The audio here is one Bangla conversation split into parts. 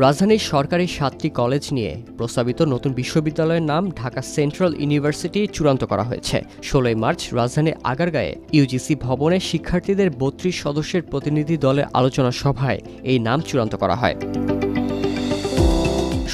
রাজধানীর সরকারি 7টি কলেজ নিয়ে প্রস্তাবিত নতুন বিশ্ববিদ্যালয়ের নাম ঢাকা সেন্ট্রাল ইউনিভার্সিটি চূড়ান্ত করা হয়েছে। 16 মার্চ রাজধানীর আগারগাঁয়ে ইউজিসি ভবনে শিক্ষার্থীদের 32 সদস্যের প্রতিনিধি দলের আলোচনা সভায় এই নাম চূড়ান্ত করা হয়।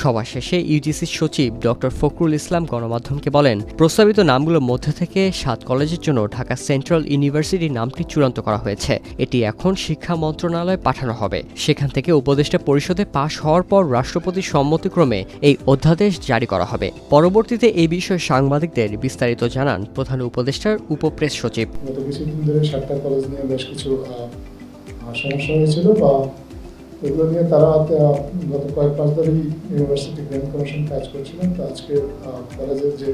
সভা শেষে ইউজিসির সচিব ডক্টর ফখরুল ইসলাম গণমাধ্যমকে বলেন, প্রস্তাবিত নামগুলোর মধ্যে থেকে 7 কলেজের জন্য ঢাকা সেন্ট্রাল ইউনিভার্সিটি নামটি চূড়ান্ত করা হয়েছে। এটি এখন শিক্ষা মন্ত্রণালয়ে পাঠানো হবে। সেখান থেকে উপদেষ্টা পরিষদে পাশ হওয়ার পর রাষ্ট্রপতির সম্মতিক্রমে এই অধ্যাদেশ জারি করা হবে। পরবর্তীতে এই বিষয়ে সাংবাদিকদের বিস্তারিত জানান প্রধান উপদেষ্টার উপপ্রেস সচিব। গত কিছুদিন ধরে 7টা কলেজ নিয়ে বেশ কিছু সমস্যা হয়েছিল বা এগুলো নিয়ে তারা গত কয়েক মাস ধরেই ইউনিভার্সিটি গ্র্যান্ট কমিশন কাজ করছিলেন। তো আজকে কলেজের যে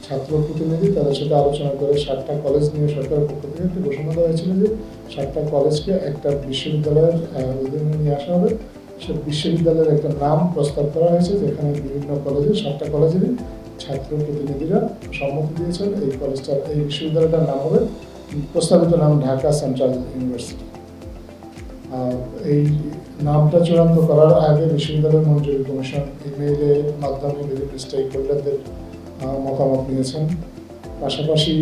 ছাত্র প্রতিনিধি তাদের সাথে আলোচনা করে 7টা কলেজ নিয়ে সরকারের পক্ষ থেকে একটি ঘোষণা দেওয়া হয়েছিল যে 7টা কলেজকে একটা বিশ্ববিদ্যালয়ের অধীনে নিয়ে আসা হবে। সে বিশ্ববিদ্যালয়ের একটা নাম প্রস্তাব করা হয়েছে, যেখানে বিভিন্ন কলেজের 7টা কলেজেরই ছাত্র প্রতিনিধিরা সম্মতি দিয়েছেন। এই বিশ্ববিদ্যালয়টার নাম হবে, প্রস্তাবিত নাম ঢাকা সেন্ট্রাল ইউনিভার্সিটি। এই নামটা চূড়ান্ত করার আগে বিশ্ববিদ্যালয় মঞ্জুরি কমিশন ইমেইলের মাধ্যমে বিভিন্ন স্টেক হোল্ডারদের মতামত নিয়েছেন। পাশাপাশি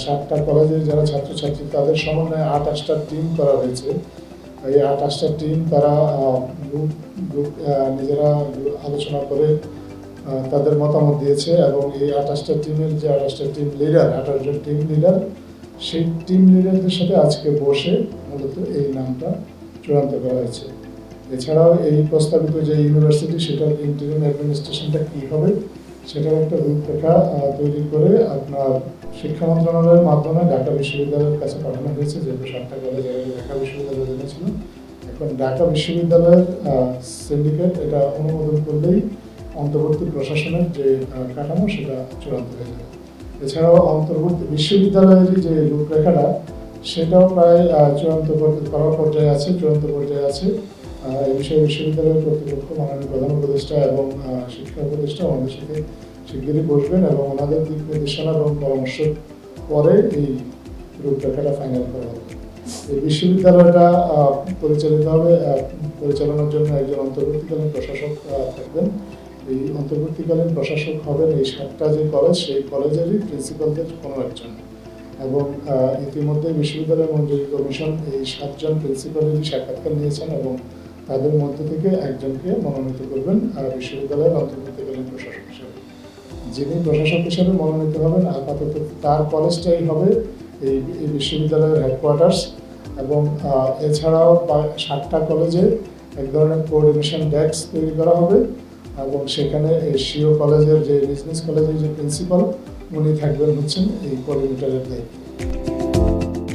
7টা কলেজের যারা ছাত্রছাত্রী তাদের সমন্বয়ে 28টা টিম করা হয়েছে। এই 28টা টিম তারা নিজেরা আলোচনা করে তাদের মতামত দিয়েছে এবং এই 28টা টিমের যে 28টা টিম লিডার, 28 জন টিম লিডার, সেই টিম লিডারদের সাথে আজকে বসে মূলত এই নামটা চূড়ান্ত করা হয়েছে। এছাড়াও এই প্রস্তাবিত যে ইউনিভার্সিটি, সেটার ইন্টারিম অ্যাডমিনিস্ট্রেশনটা কী হবে সেটার একটা রূপরেখা তৈরি করে আপনার শিক্ষা মন্ত্রণালয়ের মাধ্যমে ঢাকা বিশ্ববিদ্যালয়ের কাছে পাঠানো হয়েছে। যেহেতু 7টা কলেজ ঢাকা বিশ্ববিদ্যালয় জেনেছিল, এখন ঢাকা বিশ্ববিদ্যালয়ের সিন্ডিকেট এটা অনুমোদন করলেই অন্তর্বর্তী প্রশাসনের যে কাঠামো সেটা চূড়ান্ত হয়ে যাবে। এছাড়াও অন্তর্বর্তী বিশ্ববিদ্যালয়ের যে রূপরেখাটা সেটাও প্রায় চূড়ান্ত পর্যায়ে আছে। এই বিষয়ে বিশ্ববিদ্যালয়ের কর্তৃপক্ষ, মাননীয় প্রধান উপদেষ্টা এবং শিক্ষা উপদেষ্টা আমাদের সাথে শিগগিরই বসবেন এবং ওনাদের দিক নির্দেশনা এবং পরামর্শ পরে এই রূপরেখাটা ফাইনাল করা হবে। এই বিশ্ববিদ্যালয়টা পরিচালনার জন্য একজন অন্তর্বর্তীকালীন প্রশাসক থাকবেন। এই অন্তর্বর্তীকালীন প্রশাসক হবেন এই 7টা যে কলেজ, সেই কলেজেরই প্রিন্সিপালদের কোনো একজন। এবং ইতিমধ্যে বিশ্ববিদ্যালয় মঞ্জুরি কমিশন এই 7 জন প্রিন্সিপালেরই সাক্ষাৎকার নিয়েছেন এবং তাদের মধ্যে থেকে একজনকে মনোনীত করবেন বিশ্ববিদ্যালয়ের অন্তর্বর্তীকালীন প্রশাসক হিসেবে। যিনি প্রশাসক হিসেবে মনোনীত হবেন আপাতত তার কলেজটাই হবে এই বিশ্ববিদ্যালয়ের হেডকোয়ার্টার্স। এবং এছাড়াও 7টা কলেজে এক ধরনের কোঅর্ডিনেশন ডেস্ক তৈরি করা হবে এবং সেখানে এশীয় কলেজের যে বিজনেস কলেজের যে প্রিন্সিপাল উনি থাকবেন হচ্ছেন এই কোঅর্ডিনেটরের দায়িত্বে।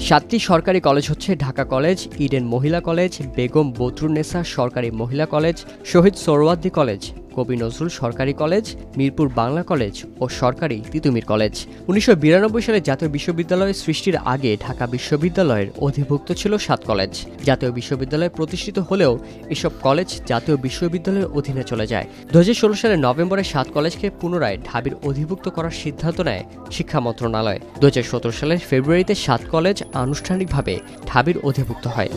7টি সরকারি কলেজ হচ্ছে ঢাকা কলেজ, ইডেন মহিলা কলেজ, বেগম বদরুন্নেসা সরকারি মহিলা কলেজ, শহীদ সোহরাওয়ার্দী কলেজ, কবি নজরুল সরকারি কলেজ, মিরপুর বাংলা কলেজ ও সরকারি তিতুমির কলেজ। 1992 সালে জাতীয় বিশ্ববিদ্যালয় সৃষ্টির আগে ঢাকা বিশ্ববিদ্যালয়ের অধিভুক্ত ছিল 7 কলেজ। জাতীয় বিশ্ববিদ্যালয় প্রতিষ্ঠিত হলেও এসব কলেজ জাতীয় বিশ্ববিদ্যালয়ের অধীনে চলে যায়। 2016 সালের নভেম্বরে 7 কলেজকে পুনরায় ঢাবির অধিভুক্ত করার সিদ্ধান্ত নেয় শিক্ষা মন্ত্রণালয়। 2017 সালের ফেব্রুয়ারিতে 7 কলেজ আনুষ্ঠানিকভাবে ঢাবির অধিভুক্ত হয়।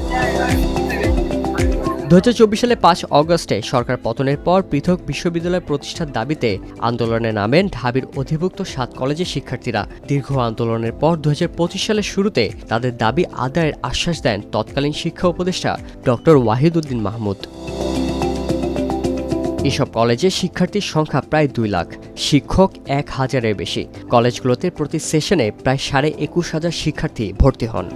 2024 সালে 5 অগস্টে সরকার পতনের পর পৃথক বিশ্ববিদ্যালয় প্রতিষ্ঠার দাবিতে আন্দোলনে নামেন ঢাবির অধিভুক্ত 7 কলেজের শিক্ষার্থীরা। দীর্ঘ আন্দোলনের পর 2025 সালের শুরুতে তাদের দাবি আদায়ের আশ্বাস দেন তৎকালীন শিক্ষা উপদেষ্টা ডক্টর ওয়াহিদউদ্দিন মাহমুদ। এসব কলেজে শিক্ষার্থীর সংখ্যা প্রায় 2 লাখ, শিক্ষক 1000-এর বেশি। কলেজগুলোতে প্রতি সেশনে প্রায় 21,500 শিক্ষার্থী ভর্তি হন।